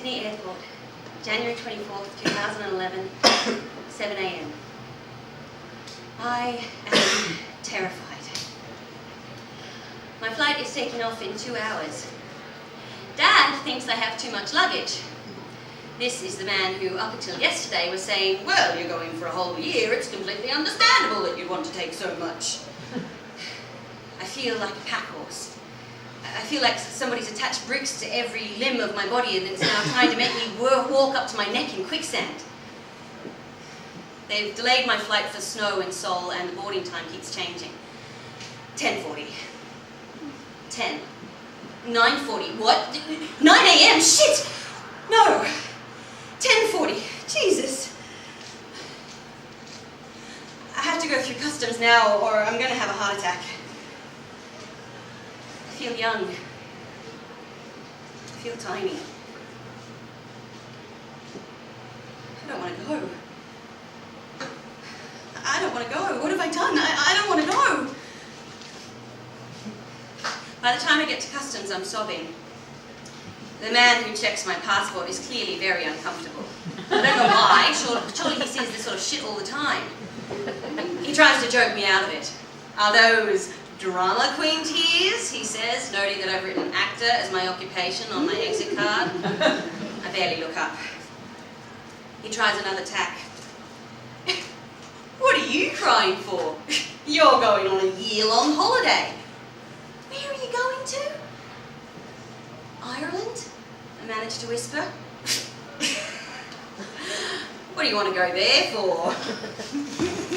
Sydney Airport, January 24th, 2011, 7 a.m. I am terrified. My flight is taking off in 2 hours. Dad thinks I have too much luggage. This is the man who, up until yesterday, was saying, well, you're going for a whole year, it's completely understandable that you want to take so much. I feel like a pack horse. I feel like somebody's attached bricks to every limb of my body and it's now trying to make me walk up to my neck in quicksand. They've delayed my flight for snow and Seoul and the boarding time keeps changing. 10:40. 10. 9:40. What? 9 a.m. Shit! No! 10:40. Jesus. I have to go through customs now or I'm going to have a heart attack. I feel young. I feel tiny. I don't want to go. I don't want to go. What have I done? I don't want to go. By the time I get to customs, I'm sobbing. The man who checks my passport is clearly very uncomfortable. I don't know why. Surely he sees this sort of shit all the time. He tries to joke me out of it. Are those drama queen tears? He says, noting that I've written actor as my occupation on my exit card. I barely look up. He tries another tack. What are you crying for? You're going on a year-long holiday. Where are you going to? Ireland? I managed to whisper. What do you want to go there for?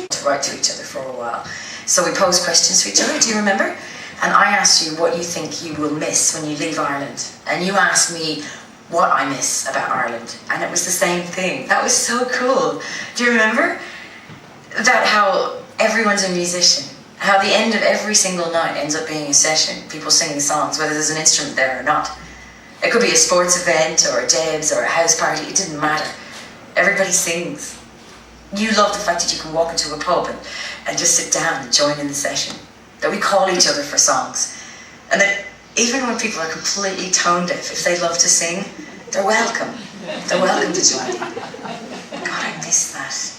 To write to each other for a while. So we posed questions to each other, do you remember? And I asked you what you think you will miss when you leave Ireland. And you asked me what I miss about Ireland. And it was the same thing. That was so cool. Do you remember? About how everyone's a musician. How the end of every single night ends up being a session. People singing songs, whether there's an instrument there or not. It could be a sports event or a Debs or a house party. It didn't matter. Everybody sings. You love the fact that you can walk into a pub and just sit down and join in the session. That we call each other for songs. And that even when people are completely tone deaf, if they love to sing, they're welcome. They're welcome to join. God, I miss that.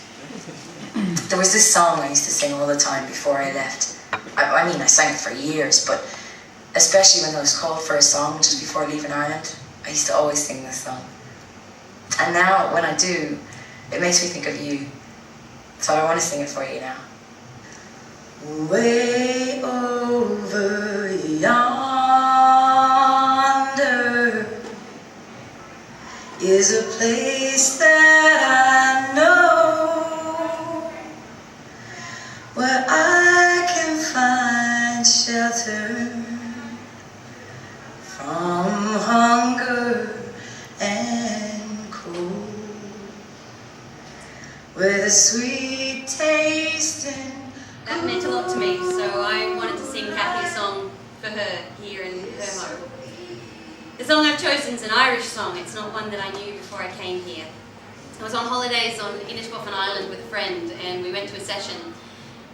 There was this song I used to sing all the time before I left. I mean, I sang it for years, but especially when I was called for a song just before leaving Ireland, I used to always sing this song. And now, when I do, it makes me think of you. So I want to sing it for you now. Way over yonder is a place that I know where I can find shelter from hunger and cold, where the sweet taste and that meant a lot to me, so I wanted to sing Cathie's song for her here in her home. The song I've chosen is an Irish song. It's not one that I knew before I came here. I was on holidays on Innermost Island with a friend and we went to a session.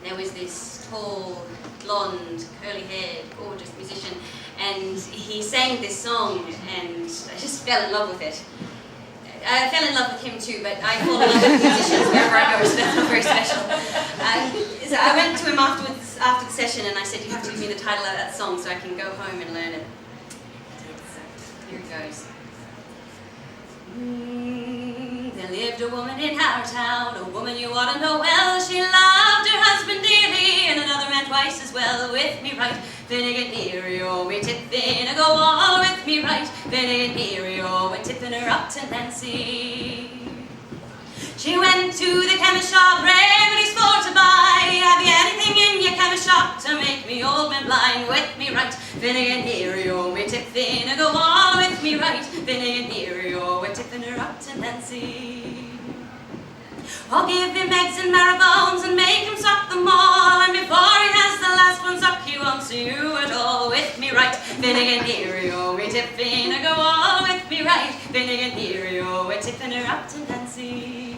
There was this tall, blonde, curly-haired, gorgeous musician and he sang this song and I just fell in love with it. I fell in love with him too, but I fall in love with musicians wherever I go, so that's not very special. So I went to him afterwards, after the session, and I said, you have to give me the title of that song so I can go home and learn it. So here it goes. There lived a woman in our town, a woman you ought to know well. She loved her husband dearly, and another man twice as well. With me right, Finnegan Erio, we tipping a go all with me right, Finnegan Erio, we tipping her up to Nancy. She went to the chemist shop, remedies for to buy. Have you anything in your chemist shop to make me old man blind? With me right, Finnegan Erio, we tipping a go all with me right, Finnegan Erio, we tipping her up to Nancy. I'll give him eggs and marrow-bones and make him suck them all, and before he has the last one sucked, he won't see you at all. With me right, Finnegan Erio, we tipping a go all with me right, Finnegan Erio, we're tipping her up to Nancy.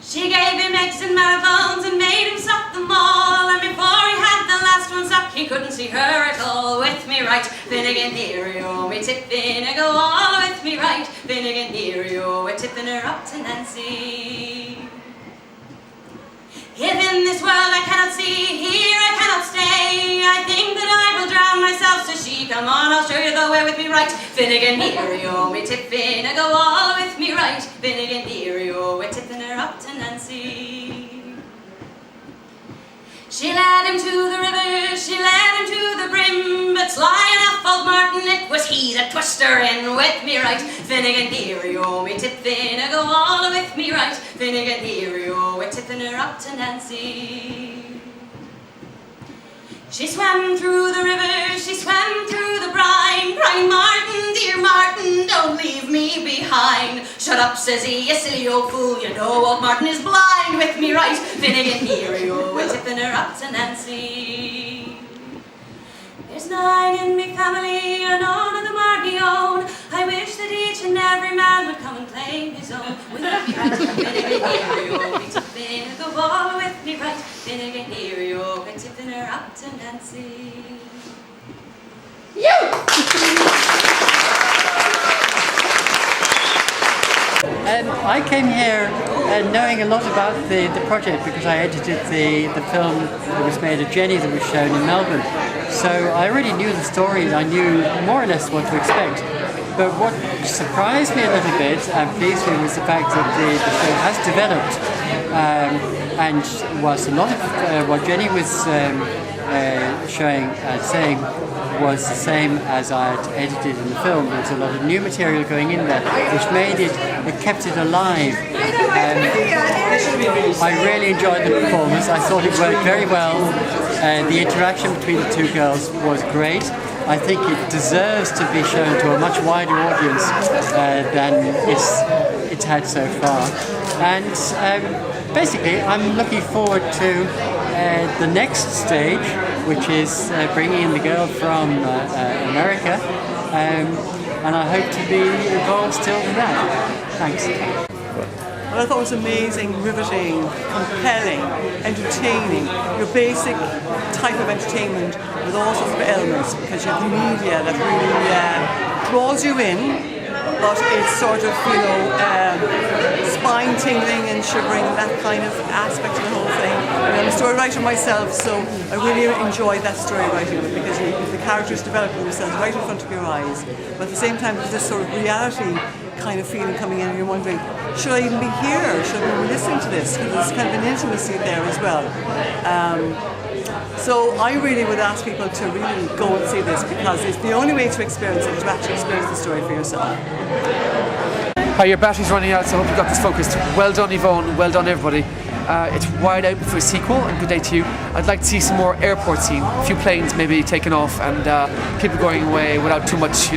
She gave him eggs and marrow-bones and made him suck them all, and before he had the last one sucked, he couldn't see her at all. With me right. Finnegan dear, you owe me tipping, go all with me right. Finnegan dear, you owe a tipping her up to Nancy. If in this world I cannot see, here I cannot stay, I think that I will drown myself, says she. Come on, I'll show you the way with me right. Finnegan dear, you owe me tipping, go all with me right. Finnegan dear, you owe a tipping her up to Nancy. She led him to the river, she led him to the brim, but sly enough old Martin, it was he that twisted her in with me right. Finnegan dear, you owe me tipping, go all with me right. Finnegan dear, you owe a tipping her up to Nancy. She swam through the river, she swam through the brine, crying, Martin, dear Martin, don't leave me behind. Shut up, says he, you silly old fool, you know old Martin is blind with me right. Finnegan dear, you owe a tipping her up to Nancy. There's 9 in me family, and none of them are me own. I wish that each and every man would come and claim his own. With me right, Finnegan dear, you owe me tipping, go all with me right. Finnegan dear, you owe a tipping her up to Nancy. I came here knowing a lot about the project because I edited the film that was made of Jenny that was shown in Melbourne. So I already knew the story, I knew more or less what to expect. But what surprised me a little bit and pleased me was the fact that the show has developed and was a lot of what Jenny was showing and saying was the same as I had edited in the film. There was a lot of new material going in there, which made it kept it alive. I really enjoyed the performance. I thought it worked very well. The interaction between the two girls was great. I think it deserves to be shown to a much wider audience than it's had so far. And basically, I'm looking forward to the next stage, which is bringing in the girl from America, and I hope to be involved still in that. Thanks. Well, I thought it was amazing, riveting, compelling, entertaining, your basic type of entertainment with all sorts of elements, because you have the media that really draws you in, but it's sort of, spine tingling and shivering, that kind of aspect of the whole thing. I'm a story writer myself, so I really enjoyed that story writing because the characters develop themselves right in front of your eyes. But at the same time, there's this sort of reality kind of feeling coming in, and you're wondering, should I even be here? Should I be listening to this? Because there's kind of an intimacy there as well. So I really would ask people to really go and see this, because it's the only way to experience it, to actually experience the story for yourself. Hi, your battery's running out, so I hope you got this focused. Well done, Yvonne. Well done, everybody. It's wide open for a sequel, and good day to you. I'd like to see some more airport scene, a few planes maybe taken off, and people going away without too much,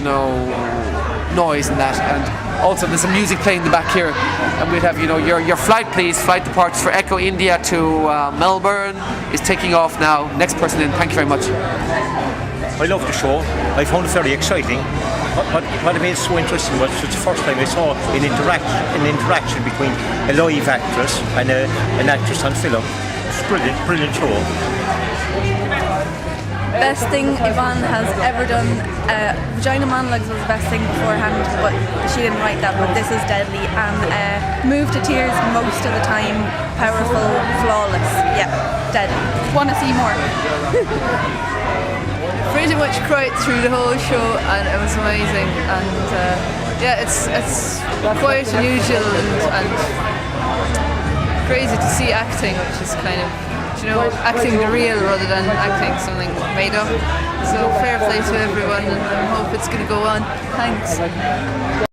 noise and that. And also, there's some music playing in the back here, and we'd have, your flight, please. Flight departures for Echo India to Melbourne is taking off now. Next person in. Thank you very much. I love the show. I found it very exciting. What made it so interesting was it's the first time I saw an interaction between a live actress and an actress on film. It's a brilliant show. Best thing Yvonne has ever done. Vagina Monologues was the best thing beforehand, but she didn't write that, but this is deadly, and moved to tears most of the time, powerful, flawless, yeah, deadly. Want to see more. Pretty much cried through the whole show, and it was amazing, and it's quite unusual and crazy to see acting, which is kind of, acting the real rather than acting something made up. So fair play to everyone, and I hope it's going to go on. Thanks.